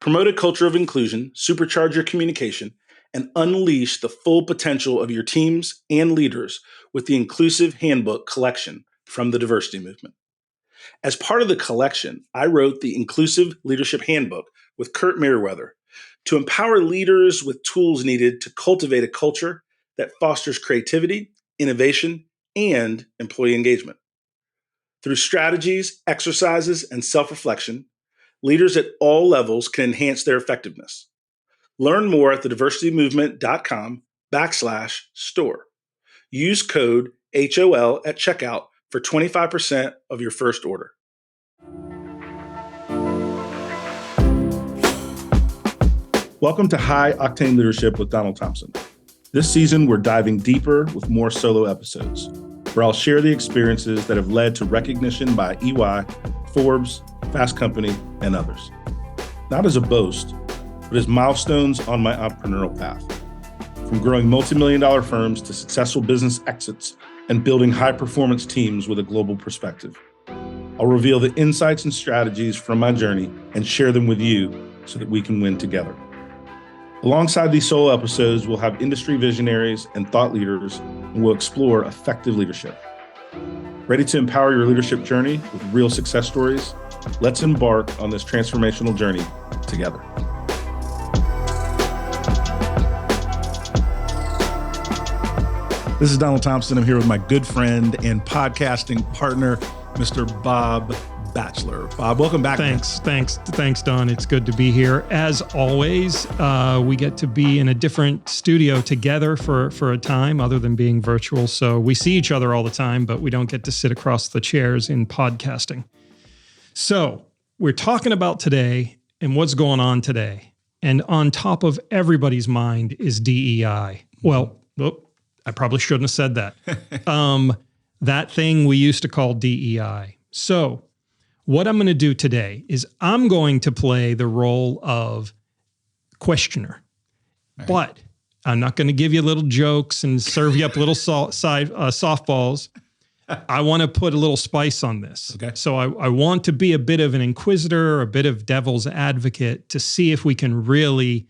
Promote a culture of inclusion, supercharge your communication, and unleash the full potential of your teams and leaders with the Inclusive Handbook collection from the Diversity Movement. As part of the collection, I wrote the Inclusive Leadership Handbook with Kurt Merriweather to empower leaders with tools needed to cultivate a culture that fosters creativity, innovation, and employee engagement. Through strategies, exercises, and self-reflection, leaders at all levels can enhance their effectiveness. Learn more at thediversitymovement.com/store. Use code HOL at checkout for 25% of your first order. Welcome to High Octane Leadership with Donald Thompson. This season, we're diving deeper with more solo episodes, where I'll share the experiences that have led to recognition by EY, Forbes, Fast Company, and others. Not as a boast, but as milestones on my entrepreneurial path. From growing multi-million-dollar firms to successful business exits and building high-performance teams with a global perspective. I'll reveal the insights and strategies from my journey and share them with you so that we can win together. Alongside these solo episodes, we'll have industry visionaries and thought leaders, and we'll explore effective leadership. Ready to empower your leadership journey with real success stories? Let's embark on this transformational journey together. This is Donald Thompson. I'm here with my good friend and podcasting partner, Mr. Bob Batchelor. Bob, welcome back. Thanks, Don. It's good to be here. As always, we get to be in a different studio together for a time other than being virtual. So we see each other all the time, but we don't get to sit across the chairs in podcasting. So we're talking about today and what's going on today. And on top of everybody's mind is DEI. Well, I probably shouldn't have said that. That thing we used to call DEI. So what I'm going to do today is I'm going to play the role of questioner, right. But I'm not going to give you little jokes and serve you up little softballs. I want to put a little spice on this. Okay. So I want to be a bit of an inquisitor, a bit of devil's advocate to see if we can really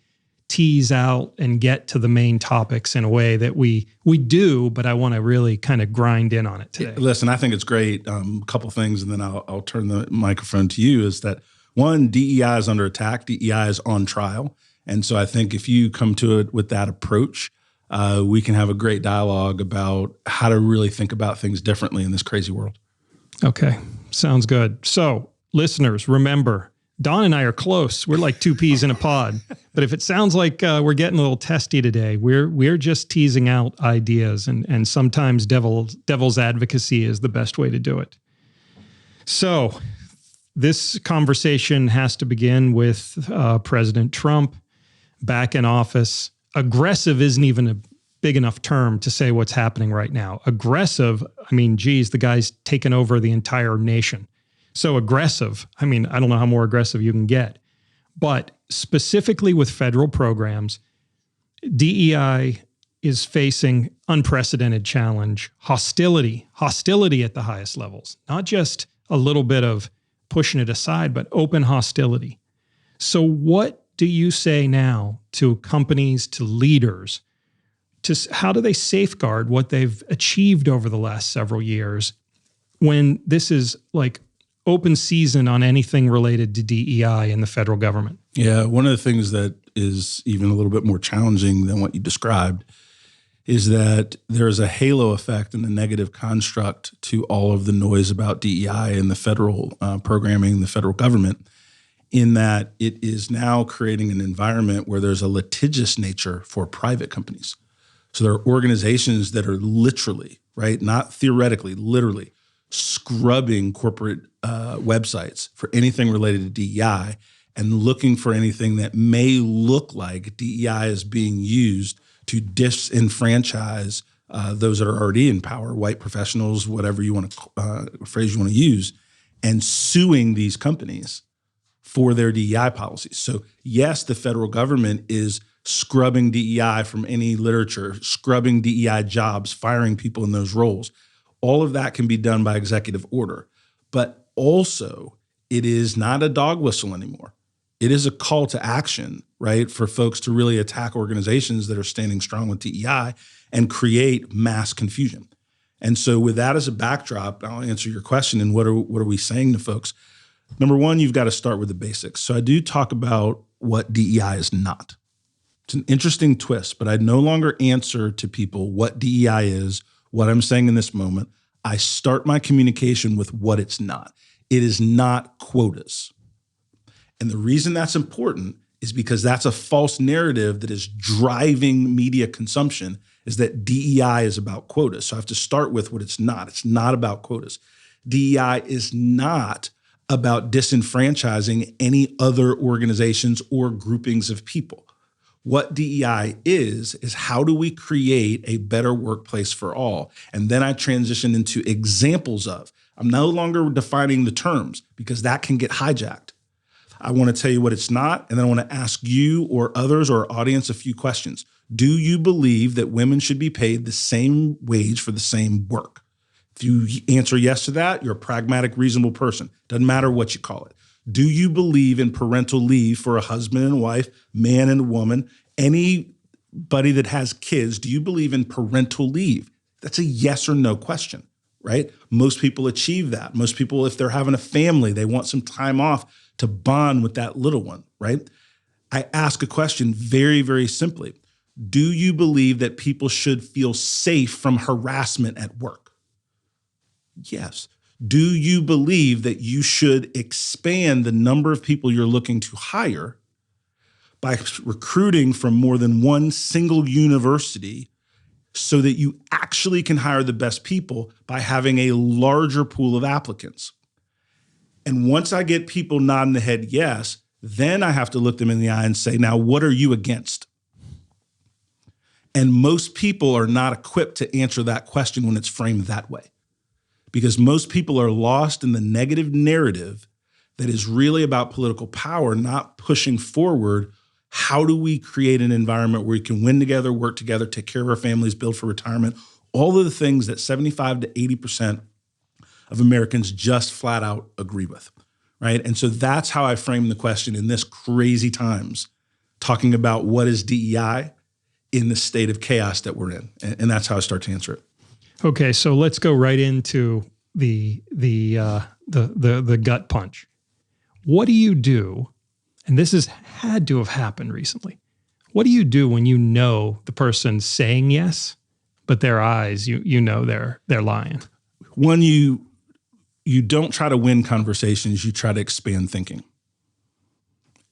tease out and get to the main topics in a way that we do, but I want to really kind of grind in on it today. Listen, I think it's great. A couple things, and then I'll turn the microphone to you, is that one, DEI is under attack. DEI is on trial. And so I think if you come to it with that approach, we can have a great dialogue about how to really think about things differently in this crazy world. Okay, sounds good. So listeners, remember, Don and I are close. We're like two peas in a pod. But if it sounds like we're getting a little testy today, we're just teasing out ideas, and sometimes devil's advocacy is the best way to do it. So this conversation has to begin with President Trump back in office. Aggressive isn't even a big enough term to say what's happening right now. Aggressive, I mean, geez, the guy's taken over the entire nation. So aggressive, I mean, I don't know how more aggressive you can get. But specifically with federal programs, DEI is facing unprecedented challenge, hostility at the highest levels, not just a little bit of pushing it aside, but open hostility. So what do you say now to companies, to leaders, how do they safeguard what they've achieved over the last several years when this is like open season on anything related to DEI in the federal government? Yeah, one of the things that is even a little bit more challenging than what you described is that there's a halo effect and a negative construct to all of the noise about DEI and the federal programming, the federal government, in that it is now creating an environment where there's a litigious nature for private companies. So there are organizations that are literally, right, not theoretically, literally scrubbing corporate websites for anything related to DEI and looking for anything that may look like DEI is being used to disenfranchise those that are already in power, white professionals, whatever you want to phrase you want to use, and suing these companies for their DEI policies. So yes, the federal government is scrubbing DEI from any literature, scrubbing DEI jobs, firing people in those roles. All of that can be done by executive order, but also it is not a dog whistle anymore. It is a call to action, right, for folks to really attack organizations that are standing strong with DEI and create mass confusion. And so with that as a backdrop, I'll answer your question. And what are we saying to folks? Number one, you've got to start with the basics. So I do talk about what DEI is not. It's an interesting twist, but I no longer answer to people what DEI is, what I'm saying in this moment. I start my communication with what it's not. It is not quotas. And the reason that's important is because that's a false narrative that is driving media consumption, is that DEI is about quotas. So I have to start with what it's not. It's not about quotas. DEI is not about disenfranchising any other organizations or groupings of people. What DEI is how do we create a better workplace for all? And then I transition into examples of. I'm no longer defining the terms because that can get hijacked. I want to tell you what it's not, and then I want to ask you or others or our audience a few questions. Do you believe that women should be paid the same wage for the same work? If you answer yes to that, you're a pragmatic, reasonable person. Doesn't matter what you call it. Do you believe in parental leave for a husband and wife, man and woman, anybody that has kids? Do you believe in parental leave? That's a yes or no question, right? Most people achieve that. Most people, if they're having a family, they want some time off to bond with that little one, right? I ask a question very, very simply. Do you believe that people should feel safe from harassment at work? Yes. Do you believe that you should expand the number of people you're looking to hire by recruiting from more than one single university so that you actually can hire the best people by having a larger pool of applicants? And once I get people nodding the head yes, then I have to look them in the eye and say, now, what are you against? And most people are not equipped to answer that question when it's framed that way, because most people are lost in the negative narrative that is really about political power, not pushing forward. How do we create an environment where we can win together, work together, take care of our families, build for retirement, all of the things that 75 to 80% of Americans just flat out agree with, right? And so that's how I frame the question in this crazy times, talking about what is DEI in the state of chaos that we're in. And that's how I start to answer it. Okay, so let's go right into the gut punch. What do you do? And this has had to have happened recently. What do you do when you know the person's saying yes, but their eyes, you know they're lying? When you don't try to win conversations, you try to expand thinking.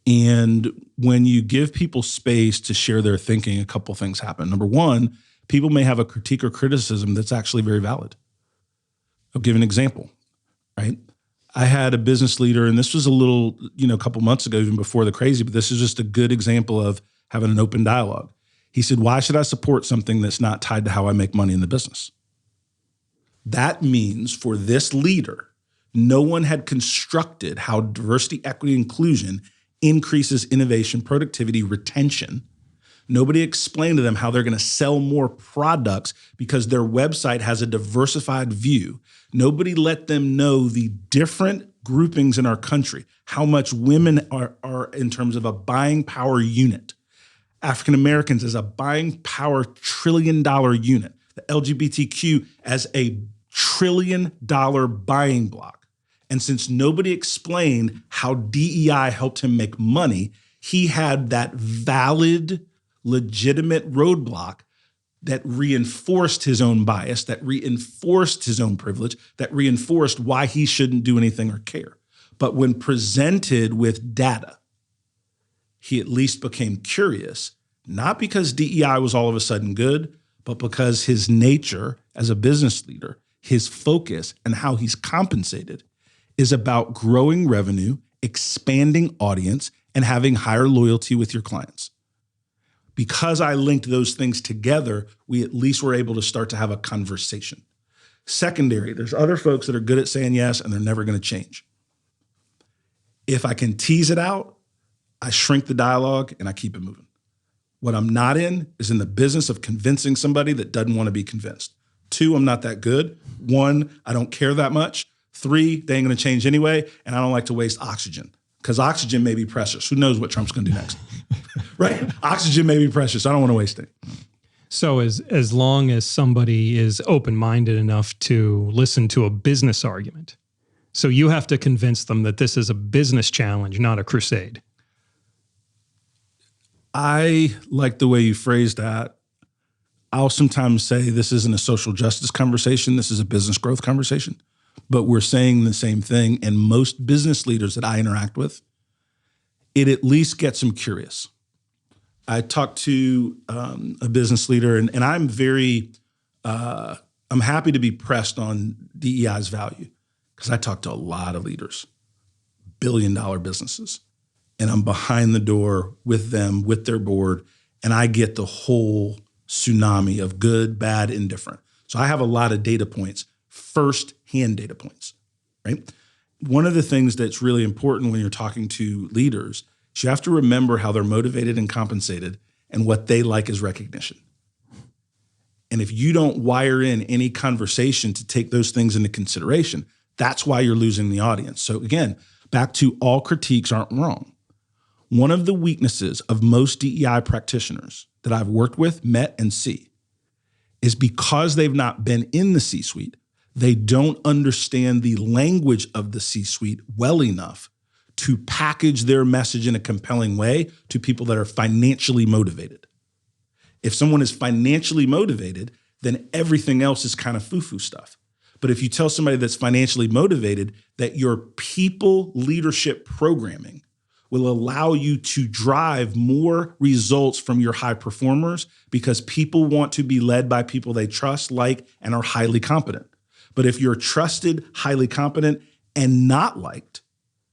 And when you give people space to share their thinking, a couple things happen. Number one, people may have a critique or criticism that's actually very valid. I'll give an example, right? I had a business leader, and this was a couple months ago, even before the crazy, but this is just a good example of having an open dialogue. He said, why should I support something that's not tied to how I make money in the business? That means for this leader, no one had constructed how diversity, equity, inclusion increases innovation, productivity, retention. Nobody explained to them how they're going to sell more products because their website has a diversified view. Nobody let them know the different groupings in our country, how much women are in terms of a buying power unit. African Americans as a buying power $1 trillion unit. The LGBTQ as a $1 trillion buying block. And since nobody explained how DEI helped him make money, he had that valid, legitimate roadblock that reinforced his own bias, that reinforced his own privilege, that reinforced why he shouldn't do anything or care. But when presented with data, he at least became curious, not because DEI was all of a sudden good, but because his nature as a business leader, his focus and how he's compensated is about growing revenue, expanding audience, and having higher loyalty with your clients. Because I linked those things together, we at least were able to start to have a conversation. Secondary, there's other folks that are good at saying yes, and they're never going to change. If I can tease it out, I shrink the dialogue and I keep it moving. What I'm not in is in the business of convincing somebody that doesn't want to be convinced. 2, I'm not that good. 1, I don't care that much. 3, they ain't going to change anyway, and I don't like to waste oxygen. because oxygen may be precious. Who knows what Trump's going to do next, right? Oxygen may be precious. I don't want to waste it. So as long as somebody is open-minded enough to listen to a business argument, so you have to convince them that this is a business challenge, not a crusade. I like the way you phrased that. I'll sometimes say this isn't a social justice conversation. This is a business growth conversation. But we're saying the same thing. And most business leaders that I interact with, it at least gets them curious. I talked to a business leader, and I'm I'm happy to be pressed on DEI's value because I talk to a lot of leaders, billion-dollar businesses, and I'm behind the door with them, with their board, and I get the whole tsunami of good, bad, indifferent. So I have a lot of data points, first-hand data points, right? One of the things that's really important when you're talking to leaders is you have to remember how they're motivated and compensated and what they like is recognition. And if you don't wire in any conversation to take those things into consideration, that's why you're losing the audience. So again, back to all critiques aren't wrong. One of the weaknesses of most DEI practitioners that I've worked with, met, and see is because they've not been in the C-suite, they don't understand the language of the C-suite well enough to package their message in a compelling way to people that are financially motivated. If someone is financially motivated, then everything else is kind of foo-foo stuff. But if you tell somebody that's financially motivated that your people leadership programming will allow you to drive more results from your high performers because people want to be led by people they trust, like, and are highly competent. But if you're trusted, highly competent, and not liked,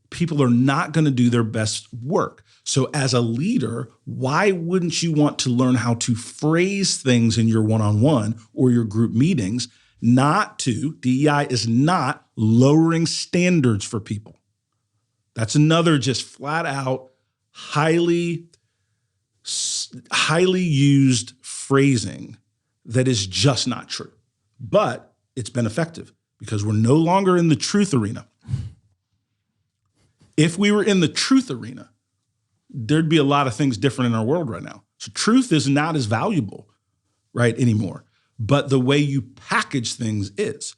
people are not going to do their best work. So as a leader, why wouldn't you want to learn how to phrase things in your one-on-one or your group meetings? DEI is not lowering standards for people. That's another just flat out, highly used phrasing that is just not true. But it's been effective because we're no longer in the truth arena. If we were in the truth arena, there'd be a lot of things different in our world right now. So truth is not as valuable, right, anymore. But the way you package things is.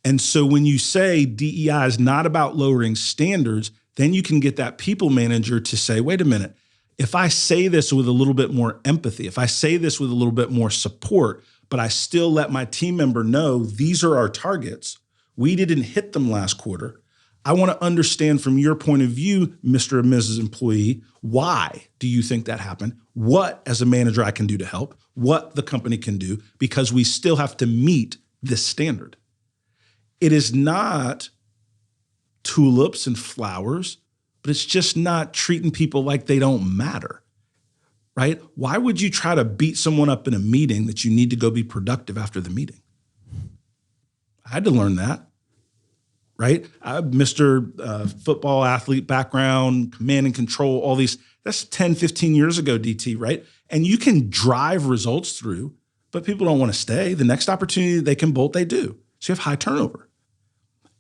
And so when you say DEI is not about lowering standards, then you can get that people manager to say, wait a minute, if I say this with a little bit more empathy, if I say this with a little bit more support, but I still let my team member know these are our targets, we didn't hit them last quarter. I want to understand from your point of view, Mr. and Mrs. Employee, why do you think that happened? What, as a manager, I can do to help, what the company can do, because we still have to meet this standard. It is not tulips and flowers, but it's just not treating people like they don't matter, right? Why would you try to beat someone up in a meeting that you need to go be productive after the meeting? I had to learn that. Right? Mr. Football athlete background, command and control, all these, that's 10, 15 years ago, DT, right? And you can drive results through, but people don't want to stay. The next opportunity they can bolt, they do. So you have high turnover.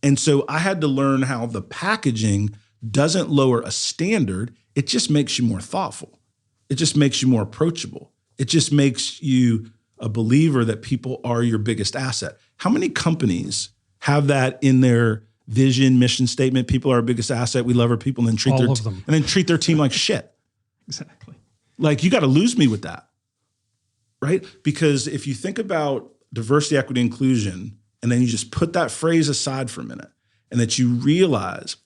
And so I had to learn how the packaging doesn't lower a standard. It just makes you more thoughtful. It just makes you more approachable. It just makes you a believer that people are your biggest asset. How many companies have that in their vision, mission statement? People are our biggest asset. We love our people, and then treat their team like shit. Exactly. Like, you got to lose me with that, right? Because if you think about diversity, equity, inclusion, and then you just put that phrase aside for a minute, and that you realize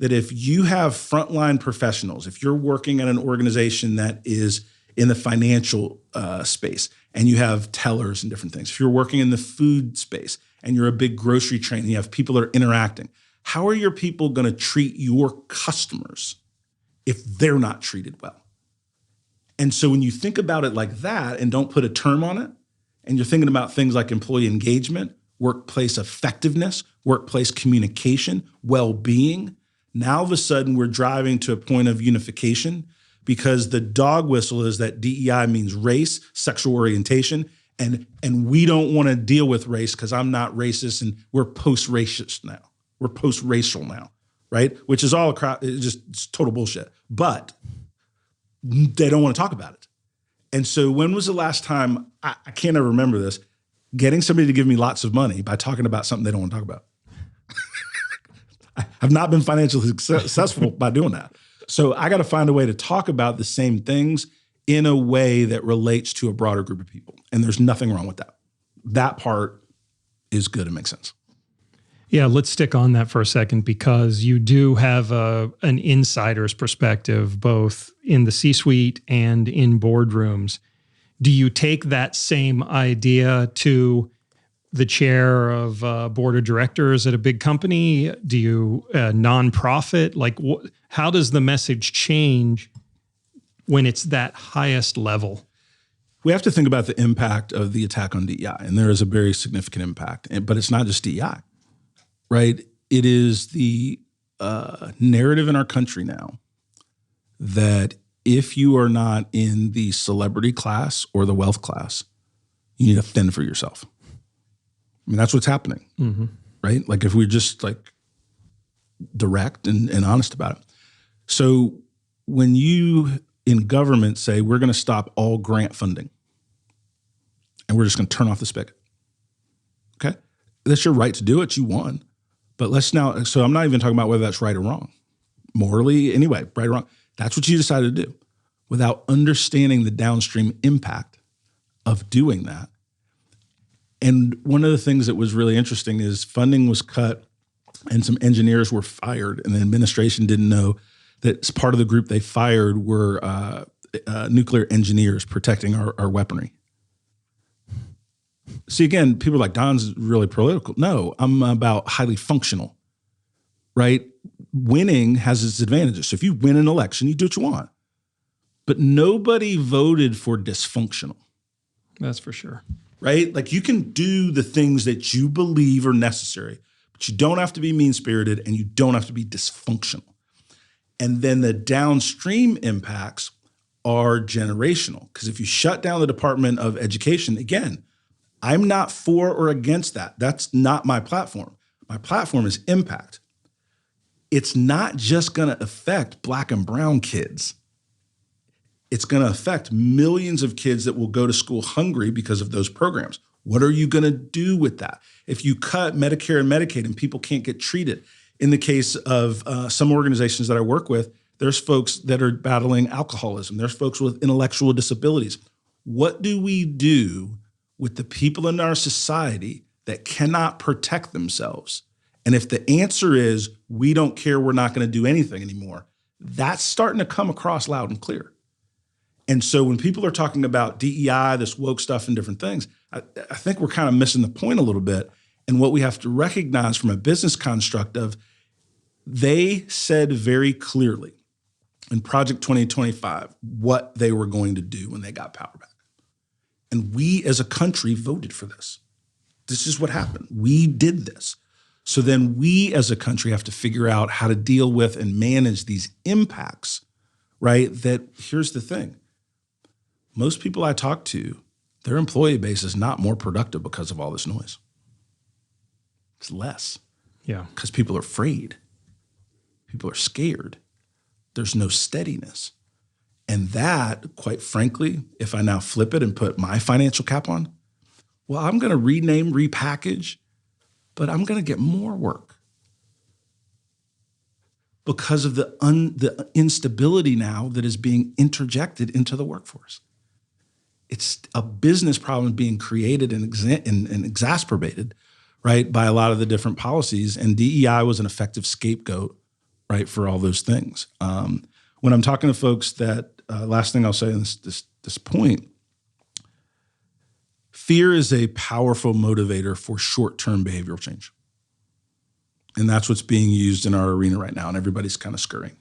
that if you have frontline professionals, if you're working at an organization that is in the financial space, and you have tellers and different things, if you're working in the food space, and you're a big grocery chain, and you have people that are interacting, how are your people going to treat your customers if they're not treated well? And so when you think about it like that and don't put a term on it, and you're thinking about things like employee engagement, workplace effectiveness, workplace communication, well-being, now all of a sudden we're driving to a point of unification, because the dog whistle is that DEI means race, sexual orientation, and we don't want to deal with race because I'm not racist, and we're post-racist now. We're post-racial now. right? Which is all it's total bullshit. But they don't want to talk about it. And so when was the last time, I can't ever remember this, getting somebody to give me lots of money by talking about something they don't want to talk about? I have not been financially successful by doing that. So I got to find a way to talk about the same things in a way that relates to a broader group of people. And there's nothing wrong with that. That part is good and makes sense. Yeah, let's stick on that for a second, because you do have an insider's perspective, both in the C-suite and in boardrooms. Do you take that same idea to the chair of board of directors at a big company? Do you nonprofit? Like, how does the message change when it's that highest level? We have to think about the impact of the attack on DEI, and there is a very significant impact. But it's not just DEI. Right? It is the narrative in our country now that if you are not in the celebrity class or the wealth class, you need to fend for yourself. I mean, that's what's happening, right? Like if we're just like direct and honest about it. So when you in government say, we're going to stop all grant funding and we're just going to turn off the spigot. Okay. That's your right to do it. You won. But so I'm not even talking about whether that's right or wrong. Morally, anyway, right or wrong. That's what you decided to do without understanding the downstream impact of doing that. And one of the things that was really interesting is funding was cut and some engineers were fired, and the administration didn't know that part of the group they fired were nuclear engineers protecting our weaponry. See, again, people are like, Don's really political. No, I'm about highly functional, right? Winning has its advantages. So if you win an election, you do what you want. But nobody voted for dysfunctional. That's for sure. Right? Like you can do the things that you believe are necessary, but you don't have to be mean-spirited and you don't have to be dysfunctional. And then the downstream impacts are generational. Because if you shut down the Department of Education, again, I'm not for or against that. That's not my platform. My platform is impact. It's not just going to affect Black and brown kids. It's going to affect millions of kids that will go to school hungry because of those programs. What are you going to do with that? If you cut Medicare and Medicaid and people can't get treated, in the case of some organizations that I work with, there's folks that are battling alcoholism. There's folks with intellectual disabilities. What do we do with the people in our society that cannot protect themselves? And if the answer is, we don't care, we're not going to do anything anymore, that's starting to come across loud and clear. And so when people are talking about DEI, this woke stuff and different things, I think we're kind of missing the point a little bit. And what we have to recognize from a business construct of, they said very clearly in Project 2025 what they were going to do when they got power back. And we as a country voted for this. This is what happened. We did this. So then we as a country have to figure out how to deal with and manage these impacts, right? That here's the thing. Most people I talk to, their employee base is not more productive because of all this noise. It's less. Yeah. Because people are afraid. People are scared. There's no steadiness. And that, quite frankly, if I now flip it and put my financial cap on, well, I'm going to rename, repackage, but I'm going to get more work because of the instability now that is being interjected into the workforce. It's a business problem being created and exacerbated, right, by a lot of the different policies. And DEI was an effective scapegoat, right, for all those things. When I'm talking to folks that, last thing I'll say on this point, fear is a powerful motivator for short-term behavioral change. And that's what's being used in our arena right now, and everybody's kind of scurrying,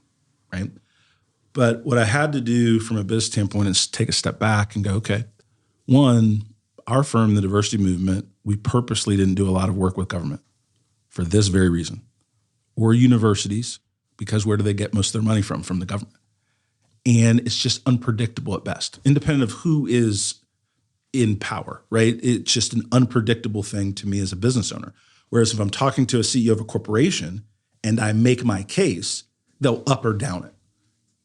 right? But what I had to do from a business standpoint is take a step back and go, okay, one, our firm, the diversity movement, we purposely didn't do a lot of work with government for this very reason, or universities, because where do they get most of their money from? From the government. And it's just unpredictable at best, independent of who is in power, right? It's just an unpredictable thing to me as a business owner. Whereas if I'm talking to a CEO of a corporation and I make my case, they'll up or down it,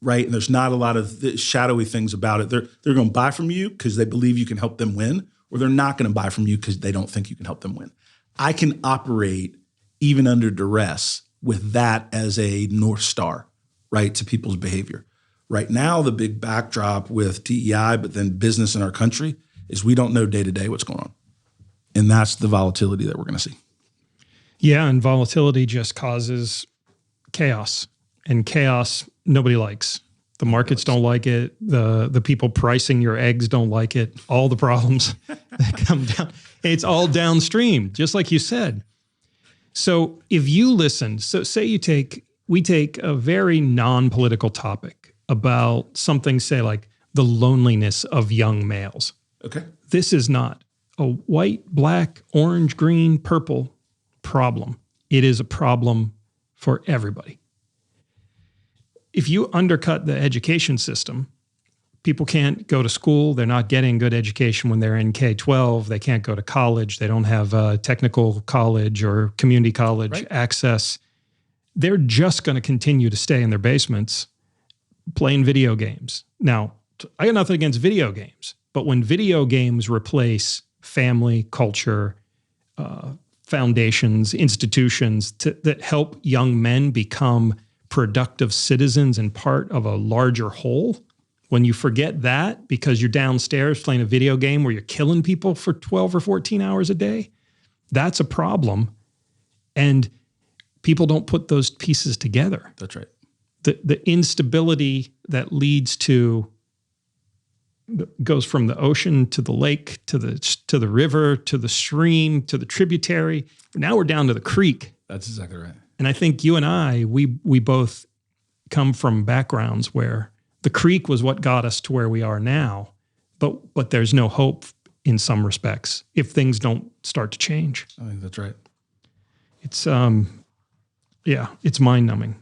right? And there's not a lot of shadowy things about it. They're going to buy from you because they believe you can help them win, or they're not going to buy from you because they don't think you can help them win. I can operate even under duress with that as a North Star, right, to people's behavior. Right now, the big backdrop with DEI, but then business in our country, is we don't know day to day what's going on. And that's the volatility that we're going to see. Yeah, and volatility just causes chaos. And chaos, nobody likes. The markets don't like it. The people pricing your eggs don't like it. All the problems that come down. It's all downstream, just like you said. So if you listen, so say we take a very non-political topic about something, say like the loneliness of young males. Okay. This is not a white, black, orange, green, purple problem. It is a problem for everybody. If you undercut the education system, people can't go to school. They're not getting good education when they're in K-12. They can't go to college. They don't have technical college or community college access. They're just going to continue to stay in their basements playing video games. Now, I got nothing against video games, but when video games replace family, culture, foundations, institutions that help young men become productive citizens and part of a larger whole, when you forget that because you're downstairs playing a video game where you're killing people for 12 or 14 hours a day, that's a problem. And people don't put those pieces together. That's right. The instability that leads to, goes from the ocean to the lake, to the river, to the stream, to the tributary. Now we're down to the creek. That's exactly right. And I think you and I, we both come from backgrounds where the creek was what got us to where we are now, but there's no hope in some respects if things don't start to change. I think that's right. It's it's mind-numbing.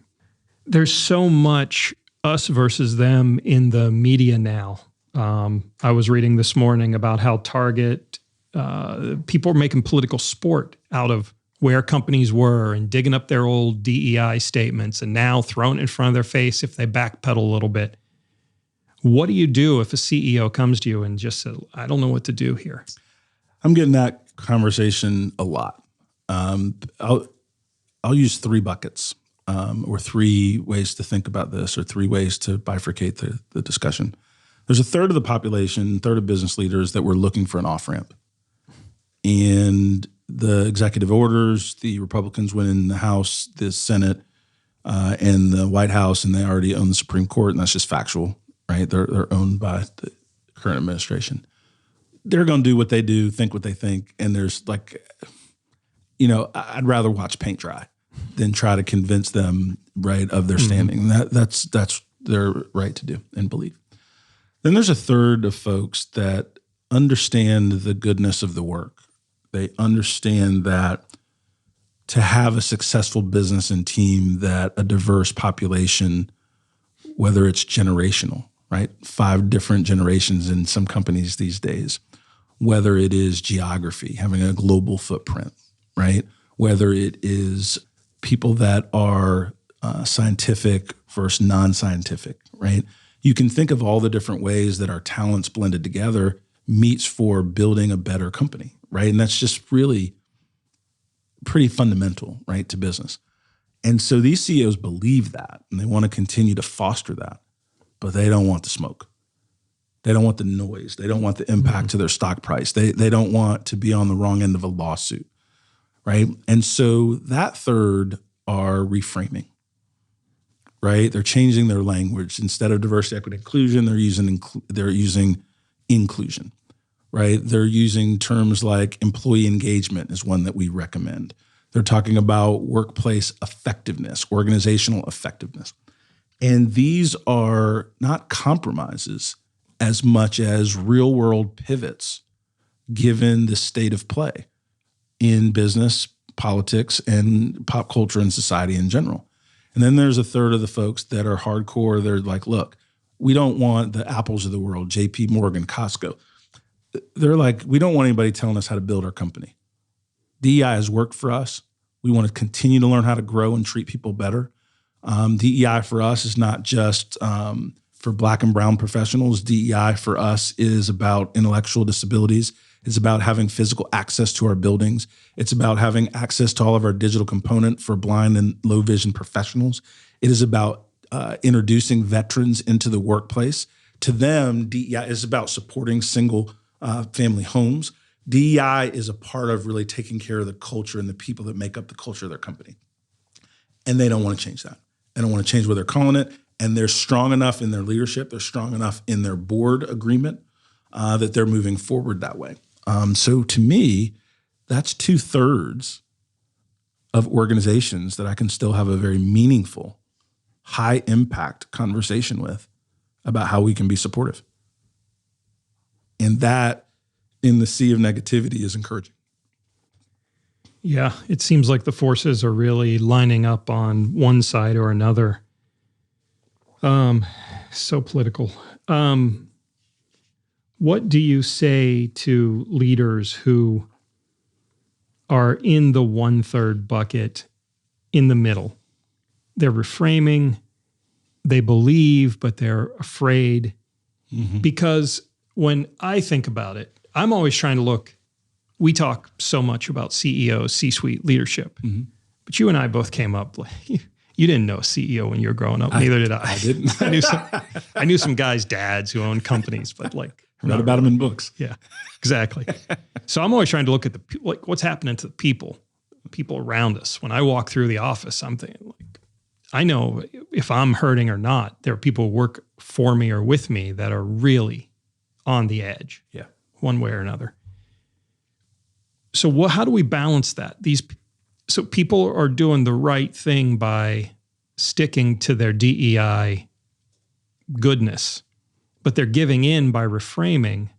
There's so much us versus them in the media now. I was reading this morning about how Target, people are making political sport out of where companies were and digging up their old DEI statements and now throwing it in front of their face if they backpedal a little bit. What do you do if a CEO comes to you and just says, I don't know what to do here? I'm getting that conversation a lot. I'll use 3 buckets or 3 ways to think about this, or 3 ways to bifurcate the discussion. There's a third of the population, third of business leaders that were looking for an off-ramp. And the executive orders, the Republicans win in the House, the Senate, and the White House, and they already own the Supreme Court, and that's just factual, right? They're owned by the current administration. They're going to do what they do, think what they think, and there's I'd rather watch paint dry than try to convince them, right, of their standing. And that's their right to do and believe. Then there's a third of folks that understand the goodness of the work. They understand that to have a successful business and team, that a diverse population, whether it's generational, right? 5 different generations in some companies these days, whether it is geography, having a global footprint, right? Whether it is people that are scientific versus non-scientific, right? You can think of all the different ways that our talents blended together meets for building a better company, right? And that's just really pretty fundamental, right, to business. And so these CEOs believe that, and they want to continue to foster that, but they don't want the smoke. They don't want the noise. They don't want the impact to their stock price. They don't want to be on the wrong end of a lawsuit, right? And so that third are reframing, right? They're changing their language. Instead of diversity, equity, inclusion, they're using inclusion, right? They're using terms like employee engagement is one that we recommend. They're talking about workplace effectiveness, organizational effectiveness. And these are not compromises as much as real world pivots given the state of play in business, politics, and pop culture and society in general. And then there's a third of the folks that are hardcore. They're like, look, we don't want the Apples of the world, JP Morgan, Costco. They're like, we don't want anybody telling us how to build our company. DEI has worked for us. We want to continue to learn how to grow and treat people better. DEI for us is not just for Black and brown professionals. DEI for us is about intellectual disabilities. It's about having physical access to our buildings. It's about having access to all of our digital component for blind and low vision professionals. It is about introducing veterans into the workplace. To them, DEI is about supporting single family homes. DEI is a part of really taking care of the culture and the people that make up the culture of their company. And they don't want to change that. They don't want to change what they're calling it. And they're strong enough in their leadership. They're strong enough in their board agreement that they're moving forward that way. So to me, that's 2/3 of organizations that I can still have a very meaningful, high impact conversation with about how we can be supportive. And that in the sea of negativity is encouraging. Yeah, it seems like the forces are really lining up on one side or another. So political. What do you say to leaders who are in the 1/3 bucket in the middle? They're reframing, they believe, but they're afraid. Mm-hmm. Because when I think about it, I'm always trying to look. We talk so much about CEOs, C-suite leadership, mm-hmm. but you and I both came up like you didn't know a CEO when you were growing up. Neither did I. I didn't. I knew some guys' dads who owned companies, but like read about them in books. Yeah, exactly. So I'm always trying to look at what's happening to the people around us. When I walk through the office, I'm thinking like, I know if I'm hurting or not. There are people who work for me or with me that are really on the edge. Yeah, one way or another. So how do we balance that? So people are doing the right thing by sticking to their DEI goodness, but they're giving in by reframing.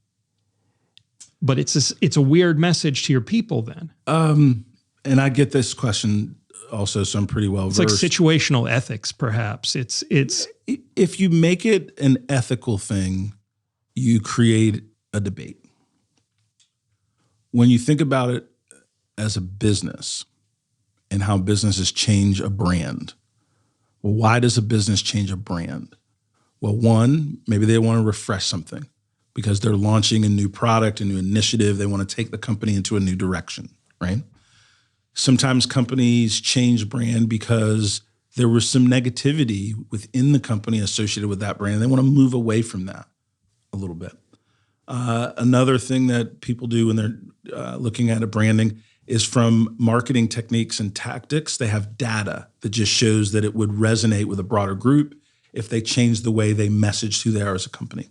But it's a weird message to your people then. And I get this question also, so I'm pretty well versed. It's like situational ethics, perhaps. It's if you make it an ethical thing, you create a debate. When you think about it as a business and how businesses change a brand, well, why does a business change a brand? Well, one, maybe they want to refresh something because they're launching a new product, a new initiative. They want to take the company into a new direction, right? Sometimes companies change brand because there was some negativity within the company associated with that brand. They want to move away from that a little bit. Another thing that people do when they're looking at a branding is from marketing techniques and tactics. They have data that just shows that it would resonate with a broader group if they change the way they message who they are as a company.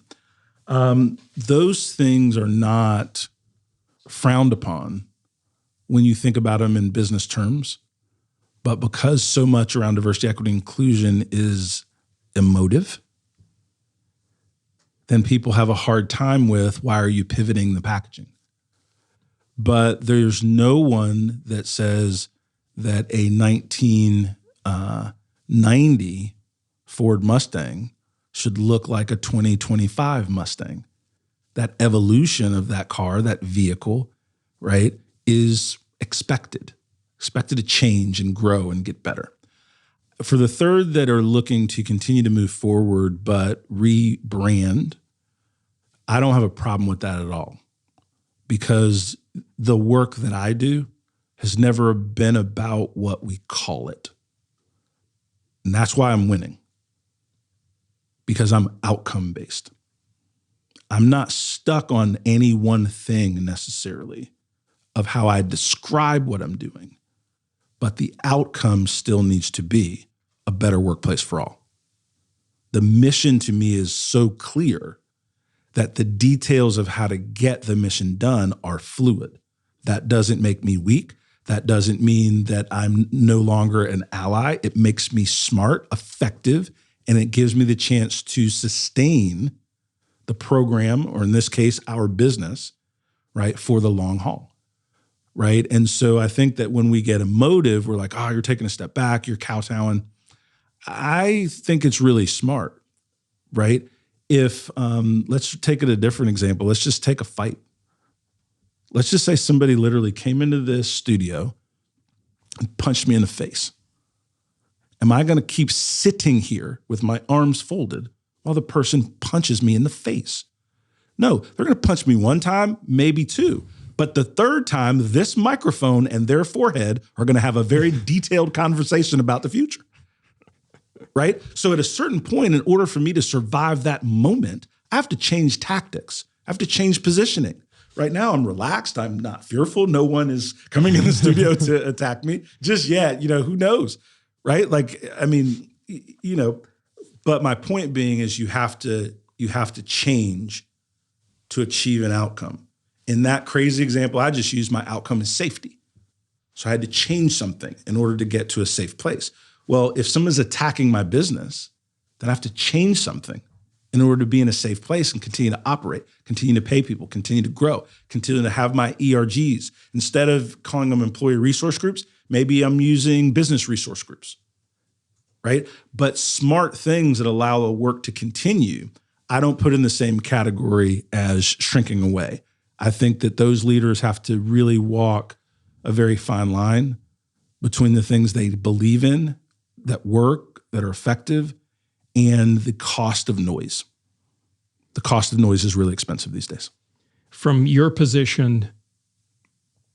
Those things are not frowned upon when you think about them in business terms, but because so much around diversity, equity, inclusion is emotive, then people have a hard time with, why are you pivoting the packaging? But there's no one that says that a 1990 Ford Mustang should look like a 2025 Mustang. That evolution of that car, that vehicle, right, is expected to change and grow and get better. For the third that are looking to continue to move forward but rebrand, I don't have a problem with that at all, because the work that I do has never been about what we call it. And that's why I'm winning, because I'm outcome-based. I'm not stuck on any one thing necessarily of how I describe what I'm doing, but the outcome still needs to be a better workplace for all. The mission to me is so clear that the details of how to get the mission done are fluid. That doesn't make me weak. That doesn't mean that I'm no longer an ally. It makes me smart, effective, and it gives me the chance to sustain the program, or in this case, our business, right, for the long haul, right? And so I think that when we get emotive, we're like, oh, you're taking a step back, you're kowtowing. I think it's really smart, right? If, let's take it a different example. Let's just take a fight. Let's just say somebody literally came into this studio and punched me in the face. Am I going to keep sitting here with my arms folded while the person punches me in the face? No, they're going to punch me one time, maybe two. But the third time, this microphone and their forehead are going to have a very detailed conversation about the future. Right? So at a certain point, in order for me to survive that moment, I have to change tactics. I have to change positioning. Right now, I'm relaxed. I'm not fearful. No one is coming in the studio to attack me just yet. Who knows? Right? But my point being is you have to change to achieve an outcome. In that crazy example, I just used, my outcome is safety. So I had to change something in order to get to a safe place. Well, if someone's attacking my business, then I have to change something in order to be in a safe place and continue to operate, continue to pay people, continue to grow, continue to have my ERGs. Instead of calling them employee resource groups, maybe I'm using business resource groups, right? But smart things that allow the work to continue, I don't put in the same category as shrinking away. I think that those leaders have to really walk a very fine line between the things they believe in, that work, that are effective, and the cost of noise. The cost of noise is really expensive these days. From your position,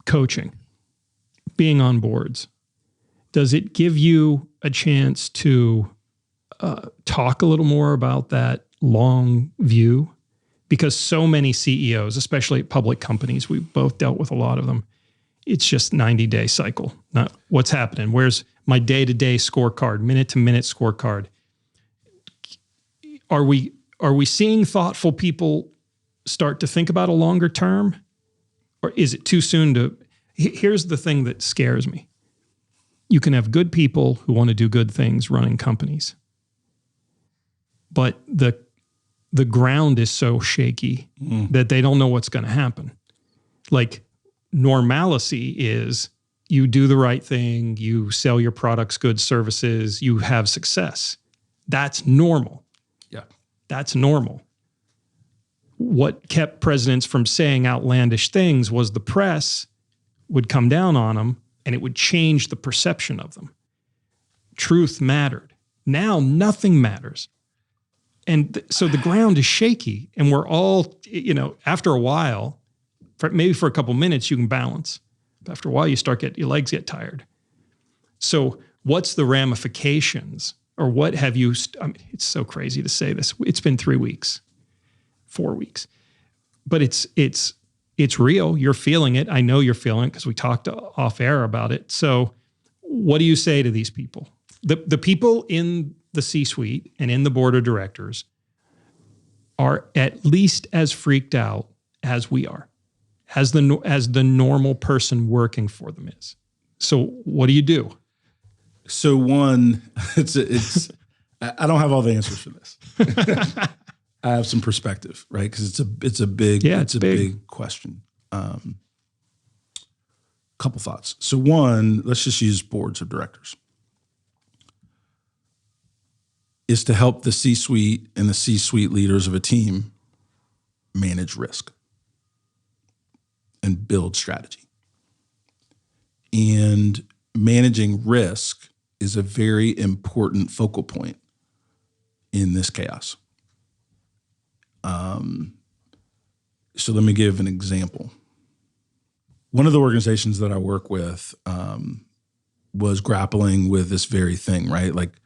coaching, being on boards, does it give you a chance to talk a little more about that long view? Because so many CEOs, especially at public companies, we both dealt with a lot of them, it's just 90-day cycle. Not what's happening. Where's my day-to-day scorecard, minute-to-minute scorecard? Are we seeing thoughtful people start to think about a longer term? Or is it too soon to? Here's the thing that scares me. You can have good people who want to do good things running companies, but the ground is so shaky that they don't know what's going to happen. Like, normalcy is you do the right thing, you sell your products, goods, services, you have success. That's normal. Yeah. That's normal. What kept presidents from saying outlandish things was the press would come down on them and it would change the perception of them. Truth mattered. Now nothing matters. And so the ground is shaky, and we're all, after a while, maybe for a couple minutes, you can balance. But after a while, your legs get tired. So what's the ramifications, or what have you, it's so crazy to say this. It's been 3 weeks, 4 weeks, but it's real. You're feeling it. I know you're feeling it because we talked off air about it. So what do you say to these people? The people in the C-suite and in the board of directors are at least as freaked out as we are, as the normal person working for them is. So what do you do? So one, I don't have all the answers for this. I have some perspective, right? Because it's a big question. Couple thoughts. So one, let's just use boards of directors. Is to help the C-suite and the C-suite leaders of a team manage risk and build strategy. And managing risk is a very important focal point in this chaos. So let me give an example. One of the organizations that I work with was grappling with this very thing, right? Like,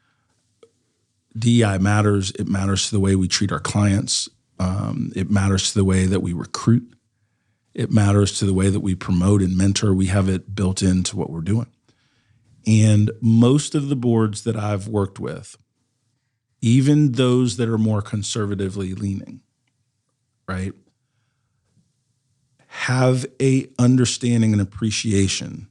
DEI matters. It matters to the way we treat our clients. It matters to the way that we recruit. It matters to the way that we promote and mentor. We have it built into what we're doing. And most of the boards that I've worked with, even those that are more conservatively leaning, right, have a understanding and appreciation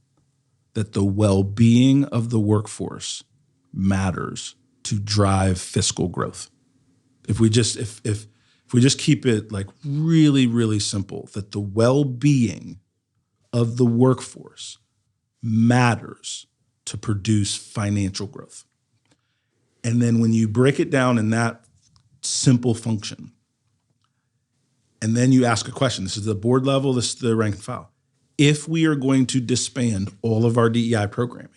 that the well-being of the workforce matters to drive fiscal growth. If we just keep it like really, really simple, that the well-being of the workforce matters to produce financial growth. And then when you break it down in that simple function, and then you ask a question, this is the board level, this is the rank and file. If we are going to disband all of our DEI programming,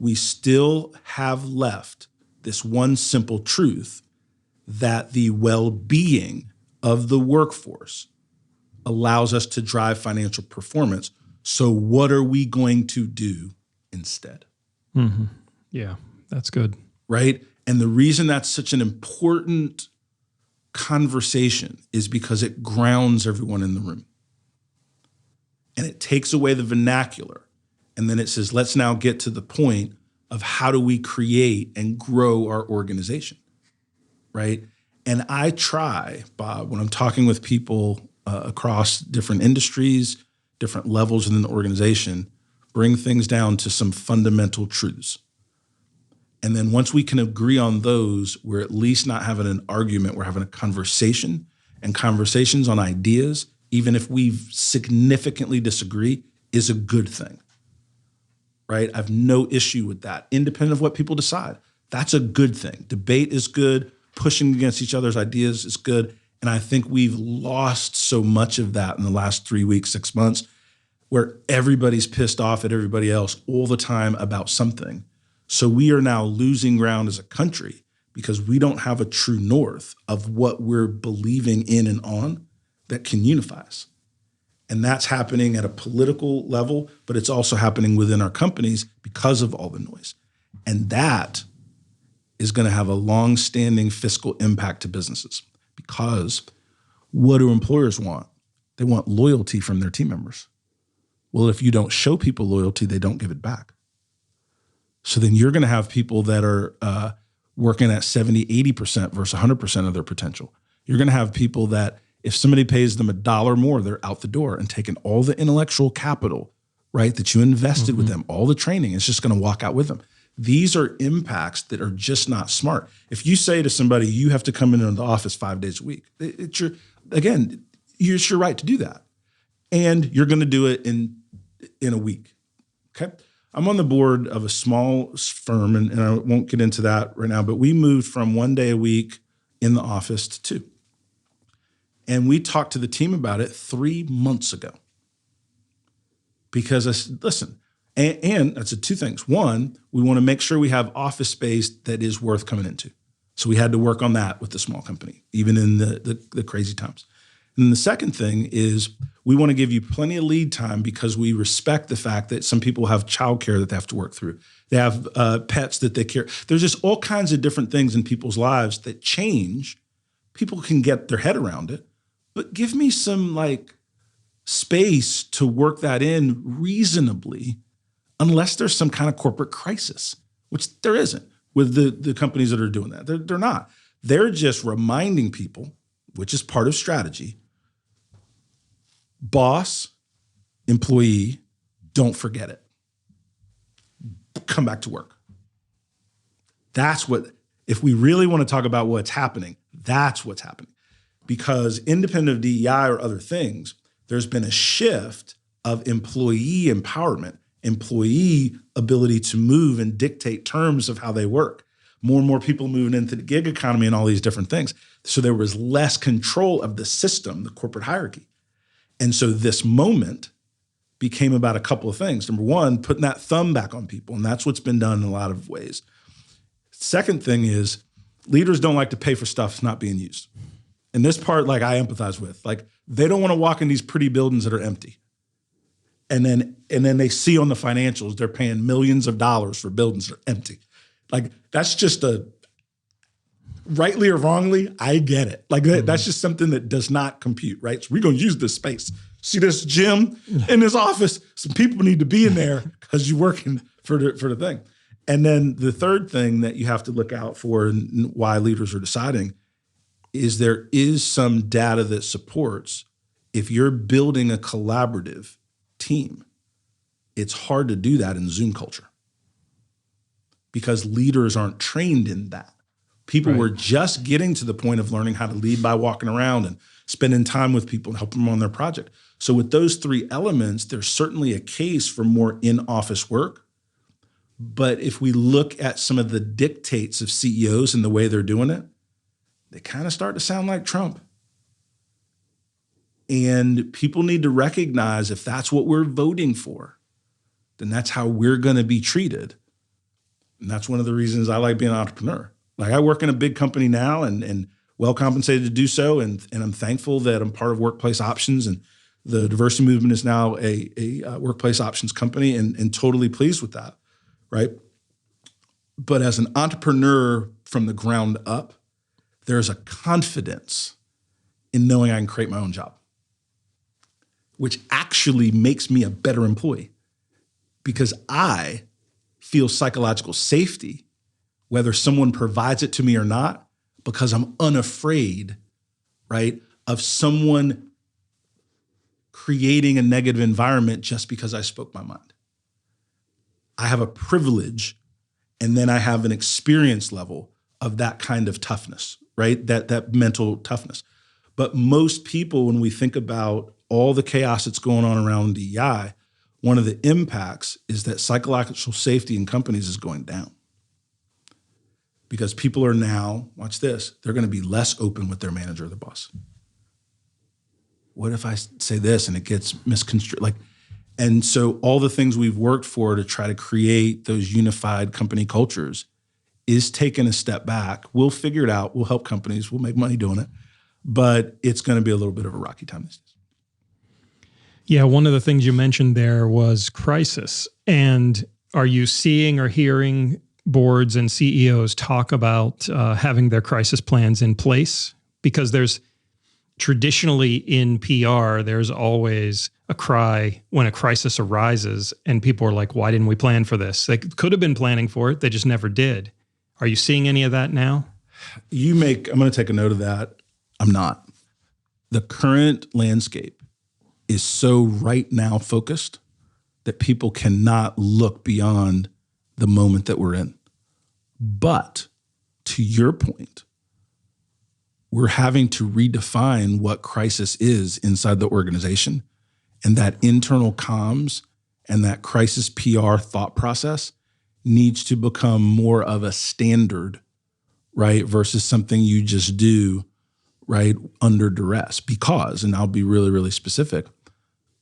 we still have left this one simple truth that the well-being of the workforce allows us to drive financial performance. So what are we going to do instead? Mm-hmm. Yeah, that's good. Right? And the reason that's such an important conversation is because it grounds everyone in the room. And it takes away the vernacular. And then it says, let's now get to the point of how do we create and grow our organization, right? And I try, Bob, when I'm talking with people across different industries, different levels within the organization, bring things down to some fundamental truths. And then once we can agree on those, we're at least not having an argument, we're having a conversation, and conversations on ideas, even if we significantly disagree, is a good thing, right? I have no issue with that, independent of what people decide. That's a good thing. Debate is good. Pushing against each other's ideas is good. And I think we've lost so much of that in the last 3 weeks, 6 months, where everybody's pissed off at everybody else all the time about something. So we are now losing ground as a country because we don't have a true north of what we're believing in and on that can unify us. And that's happening at a political level, but it's also happening within our companies because of all the noise. And that is going to have a long-standing fiscal impact to businesses, because what do employers want? They want loyalty from their team members. Well, if you don't show people loyalty, they don't give it back. So then you're going to have people that are working at 70, 80% versus 100% of their potential. You're going to have people that if somebody pays them $1 more, they're out the door and taking all the intellectual capital, right, that you invested with them, all the training, it's just going to walk out with them. These are impacts that are just not smart. If you say to somebody, you have to come into the office 5 days a week, it's your right to do that. And you're going to do it in a week, okay? I'm on the board of a small firm, and I won't get into that right now, but we moved from 1 day a week in the office to 2. And we talked to the team about it 3 months ago. Because I said, listen, and that's 2 things. One, we want to make sure we have office space that is worth coming into. So we had to work on that with the small company, even in the crazy times. And the second thing is we want to give you plenty of lead time because we respect the fact that some people have childcare that they have to work through. They have pets that they care. There's just all kinds of different things in people's lives that change. People can get their head around it, but give me some space to work that in reasonably, unless there's some kind of corporate crisis, which there isn't with the companies that are doing that. They're not. They're just reminding people, which is part of strategy. Boss, employee, don't forget it. Come back to work. That's what, if we really want to talk about what's happening, that's what's happening. Because independent of DEI or other things, there's been a shift of employee empowerment, employee ability to move and dictate terms of how they work. More and more people moving into the gig economy and all these different things. So there was less control of the system, the corporate hierarchy. And so this moment became about a couple of things. Number one, putting that thumb back on people. And that's what's been done in a lot of ways. Second thing is leaders don't like to pay for stuff that's not being used. And this part, I empathize with. They don't want to walk in these pretty buildings that are empty. And then they see on the financials, they're paying millions of dollars for buildings that are empty. That's just rightly or wrongly, I get it. That's just something that does not compute, right? So we're going to use this space. See this gym in this office? Some people need to be in there because you're working for the thing. And then the third thing that you have to look out for and why leaders are deciding is there is some data that supports if you're building a collaborative team, it's hard to do that in Zoom culture because leaders aren't trained in that. People were just getting to the point of learning how to lead by walking around and spending time with people and helping them on their project. So with those 3 elements, there's certainly a case for more in-office work. But if we look at some of the dictates of CEOs and the way they're doing it, they kind of start to sound like Trump. And people need to recognize if that's what we're voting for, then that's how we're going to be treated And that's one of the reasons I like being an entrepreneur. Like I work in a big company now and well compensated to do so. And I'm thankful that I'm part of Workplace Options, and the diversity movement is now a workplace options company, and totally pleased with that, right? But as an entrepreneur from the ground up, there's a confidence in knowing I can create my own job, which actually makes me a better employee because I feel psychological safety, whether someone provides it to me or not, because I'm unafraid, right, of someone creating a negative environment just because I spoke my mind. I have a privilege, and then I have an experience level of that kind of toughness, right? That mental toughness. But most people, when we think about all the chaos that's going on around DEI, one of the impacts is that psychological safety in companies is going down. Because people are now, watch this, they're going to be less open with their manager or the boss. What if I say this and it gets misconstrued? And so all the things we've worked for to try to create those unified company cultures is taking a step back. We'll figure it out. We'll help companies. We'll make money doing it. But it's going to be a little bit of a rocky time these days. Yeah, one of the things you mentioned there was crisis. And are you seeing or hearing boards and CEOs talk about having their crisis plans in place? Because there's traditionally in PR, there's always a cry when a crisis arises and people are like, why didn't we plan for this? They could have been planning for it. They just never did. Are you seeing any of that now? I'm going to take a note of that. I'm not. The current landscape is so right now focused that people cannot look beyond the moment that we're in. But to your point, we're having to redefine what crisis is inside the organization. And that internal comms and that crisis PR thought process needs to become more of a standard, right? Versus something you just do, right, under duress. Because, and I'll be really, really specific,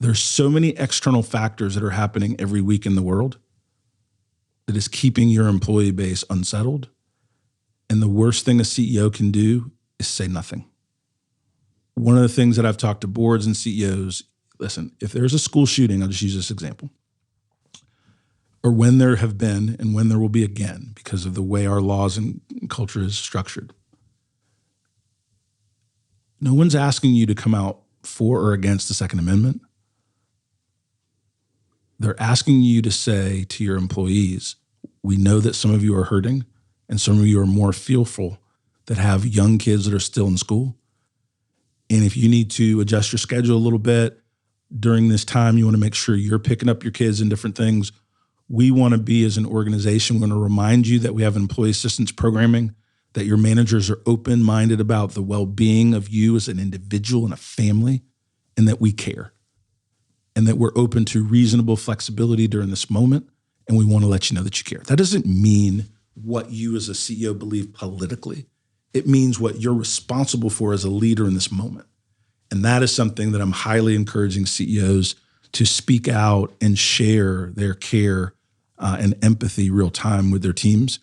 there's so many external factors that are happening every week in the world that is keeping your employee base unsettled. And the worst thing a CEO can do is say nothing. One of the things that I've talked to boards and CEOs, listen, if there's a school shooting, I'll just use this example, or when there have been and when there will be again because of the way our laws and culture is structured, no one's asking you to come out for or against the Second Amendment. They're asking you to say to your employees, we know that some of you are hurting and some of you are more fearful that have young kids that are still in school. And if you need to adjust your schedule a little bit during this time, you want to make sure you're picking up your kids and different things. We want to be, as an organization, we want to remind you that we have employee assistance programming, that your managers are open-minded about the well-being of you as an individual and a family, and that we care. And that we're open to reasonable flexibility during this moment, and we want to let you know that you care. That doesn't mean what you as a CEO believe politically. It means what you're responsible for as a leader in this moment. And that is something that I'm highly encouraging CEOs to speak out and share their care and empathy real time with their teams.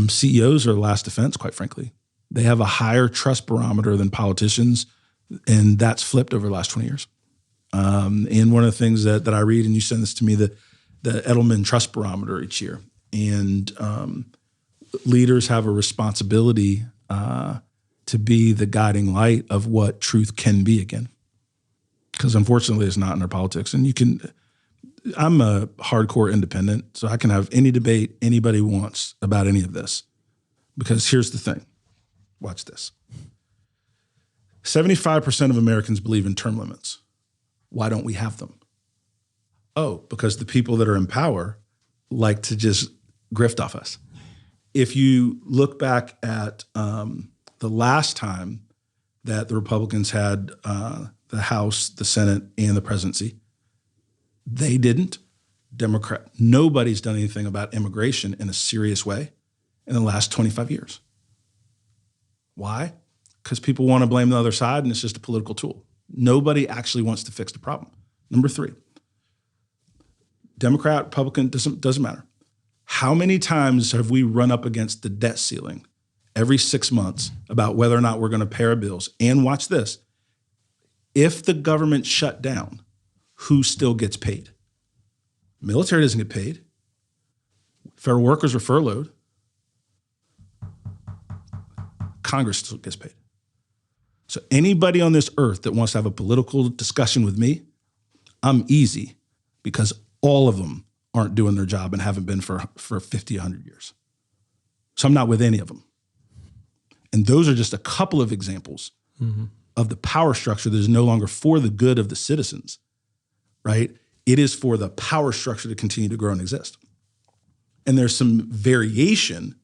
CEOs are the last defense, quite frankly. They have a higher trust barometer than politicians, and that's flipped over the last 20 years. And one of the things that I read, and you send this to me, the Edelman Trust Barometer each year. And leaders have a responsibility to be the guiding light of what truth can be again. Because unfortunately, it's not in our politics. And I'm a hardcore independent, so I can have any debate anybody wants about any of this. Because here's the thing. Watch this. 75% of Americans believe in term limits. Why don't we have them? Oh, because the people that are in power like to just grift off us. If you look back at the last time that the Republicans had the House, the Senate, and the presidency, they didn't. Nobody's done anything about immigration in a serious way in the last 25 years. Why? Because people want to blame the other side, and it's just a political tool. Nobody actually wants to fix the problem. Number 3, Democrat, Republican, doesn't matter. How many times have we run up against the debt ceiling every 6 months about whether or not we're going to pay our bills? And watch this. If the government shut down, who still gets paid? Military doesn't get paid. Federal workers are furloughed. Congress still gets paid. So anybody on this earth that wants to have a political discussion with me, I'm easy, because all of them aren't doing their job and haven't been for 50, 100 years. So I'm not with any of them. And those are just a couple of examples of the power structure that is no longer for the good of the citizens, right? It is for the power structure to continue to grow and exist. And there's some variation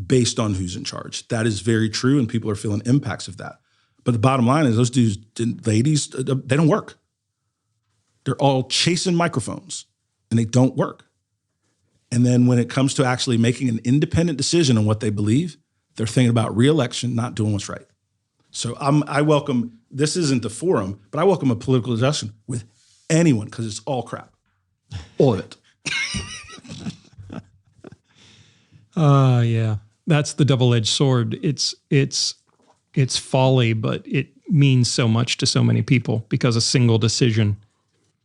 based on who's in charge. That is very true, and people are feeling impacts of that. But the bottom line is those dudes, ladies, they don't work. They're all chasing microphones, and they don't work. And then when it comes to actually making an independent decision on what they believe, they're thinking about re-election, not doing what's right. So I welcome, this isn't the forum, but I welcome a political discussion with anyone, because it's all crap. All of it. Yeah. That's the double-edged sword. It's folly, but it means so much to so many people, because a single decision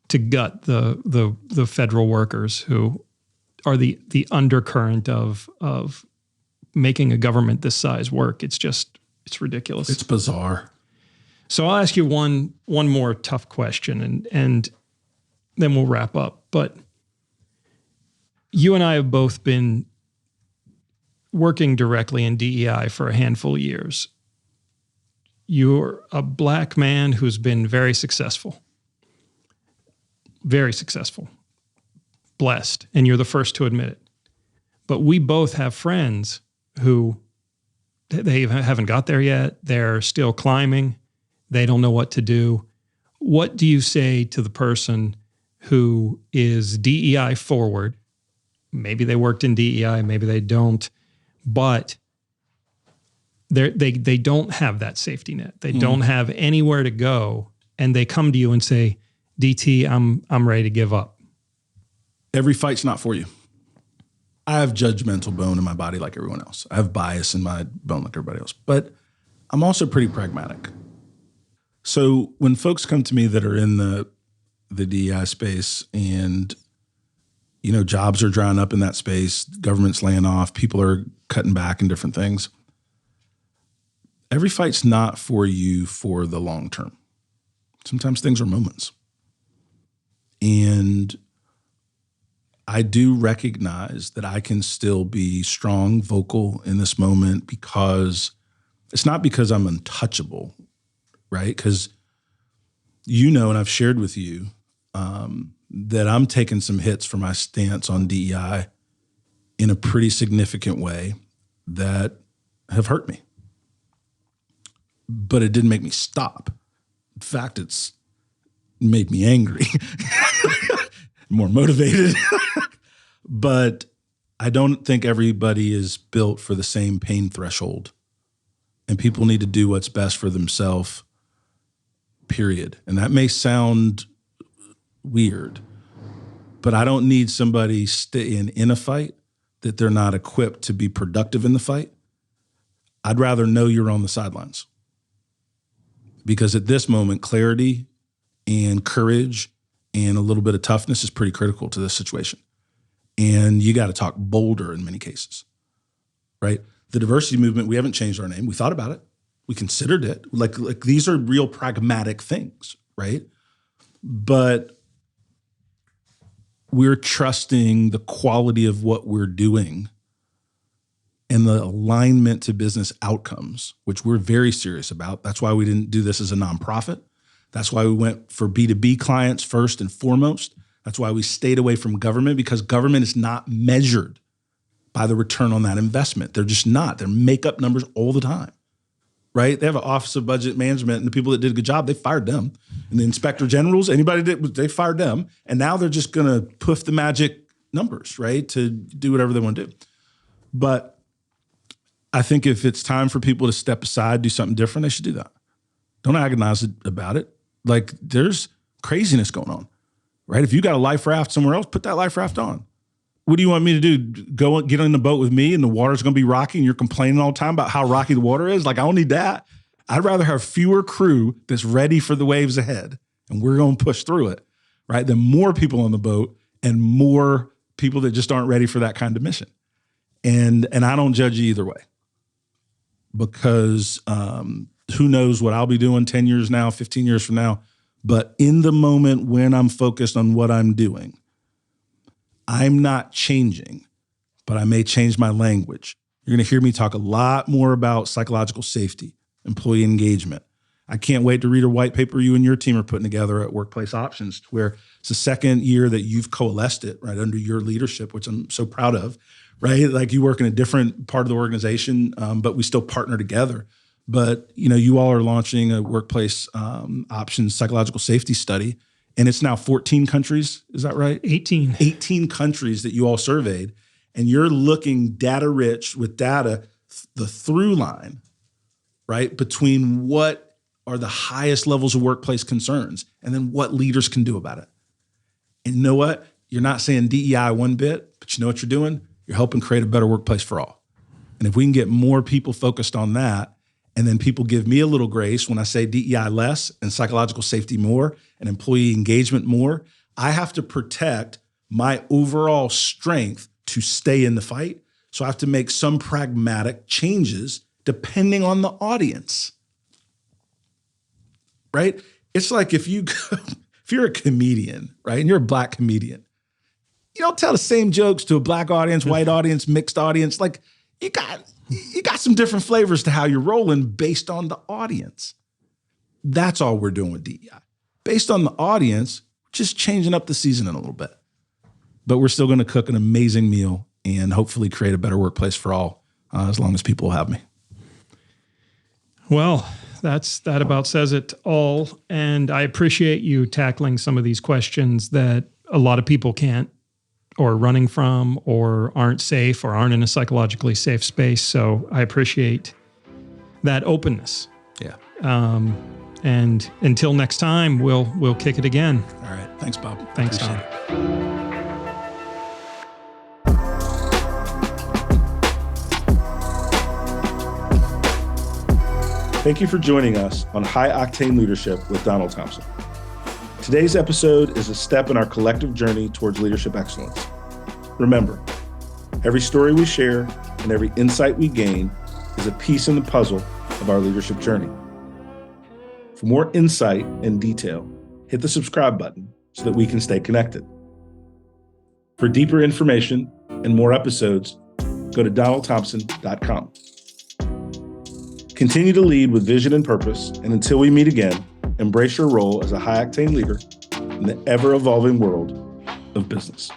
to gut the federal workers, who are the undercurrent of making a government this size work. It's ridiculous. It's bizarre. So I'll ask you one more tough question, and then we'll wrap up. But you and I have both been working directly in DEI for a handful of years. You're a Black man who's been very successful, blessed, and you're the first to admit it. But we both have friends who they haven't got there yet. They're still climbing. They don't know what to do. What do you say to the person who is DEI forward? Maybe they worked in DEI, maybe they don't, but they don't have that safety net. They don't have anywhere to go, and they come to you and say, DT, I'm ready to give up. Every fight's not for you. I have judgmental bone in my body like everyone else. I have bias in my bone like everybody else, but I'm also pretty pragmatic. So when folks come to me that are in the DEI space, and jobs are drying up in that space, government's laying off, people are cutting back in different things, every fight's not for you for the long term. Sometimes things are moments. And I do recognize that I can still be strong, vocal in this moment, because it's not because I'm untouchable, right? Because and I've shared with you that I'm taking some hits for my stance on DEI in a pretty significant way that have hurt me. But it didn't make me stop. In fact, it's made me angry, more motivated. But I don't think everybody is built for the same pain threshold. And people need to do what's best for themselves, period. And that may sound weird, but I don't need somebody staying in a fight that they're not equipped to be productive in the fight. I'd rather know you're on the sidelines. Because at this moment, clarity and courage and a little bit of toughness is pretty critical to this situation. And you got to talk bolder in many cases, right? The diversity movement, we haven't changed our name. We thought about it. We considered it. Like these are real pragmatic things, right? But we're trusting the quality of what we're doing and the alignment to business outcomes, which we're very serious about. That's why we didn't do this as a nonprofit. That's why we went for B2B clients first and foremost. That's why we stayed away from government, because government is not measured by the return on that investment. They're just not. They're make-up numbers all the time, right? They have an Office of Budget Management, and the people that did a good job, they fired them. And the inspector generals, anybody that they fired them. And now they're just going to poof the magic numbers, right, to do whatever they want to do. But I think if it's time for people to step aside, do something different, they should do that. Don't agonize about it. Like, there's craziness going on, right? If you got a life raft somewhere else, put that life raft on. What do you want me to do? Go get on the boat with me and the water's going to be rocky and you're complaining all the time about how rocky the water is? Like, I don't need that. I'd rather have fewer crew that's ready for the waves ahead and we're going to push through it, right? Than more people on the boat and more people that just aren't ready for that kind of mission. And I don't judge you either way, because who knows what I'll be doing 10 years now, 15 years from now. But in the moment when I'm focused on what I'm doing, I'm not changing, but I may change my language. You're going to hear me talk a lot more about psychological safety, employee engagement. I can't wait to read a white paper you and your team are putting together at Workplace Options, where it's the second year that you've coalesced it right under your leadership, which I'm so proud of, right? Like, you work in a different part of the organization, but we still partner together. But, you all are launching a Workplace Options psychological safety study, and it's now 14 countries. Is that right? 18. 18 countries that you all surveyed, and you're looking data rich with data, the through line, right, between what are the highest levels of workplace concerns and then what leaders can do about it. And you know what? You're not saying DEI one bit, but you know what you're doing? You're helping create a better workplace for all. And if we can get more people focused on that, and then people give me a little grace when I say DEI less and psychological safety more and employee engagement more, I have to protect my overall strength to stay in the fight. So I have to make some pragmatic changes depending on the audience, right? It's like if you're a comedian, right, and you're a Black comedian, you don't tell the same jokes to a Black audience, white audience, mixed audience. Like, you got some different flavors to how you're rolling based on the audience. That's all we're doing with DEI. Based on the audience, just changing up the seasoning a little bit. But we're still going to cook an amazing meal and hopefully create a better workplace for all, as long as people have me. Well, that about says it all. And I appreciate you tackling some of these questions that a lot of people can't, or running from, or aren't safe, or aren't in a psychologically safe space. So I appreciate that openness. Yeah. And until next time, we'll kick it again. All right. Thanks, Bob. Thanks, Tom. Thank you for joining us on High Octane Leadership with Donald Thompson. Today's episode is a step in our collective journey towards leadership excellence. Remember, every story we share and every insight we gain is a piece in the puzzle of our leadership journey. For more insight and detail, hit the subscribe button so that we can stay connected. For deeper information and more episodes, go to donaldthompson.com. Continue to lead with vision and purpose, and until we meet again, embrace your role as a high-octane leader in the ever-evolving world of business.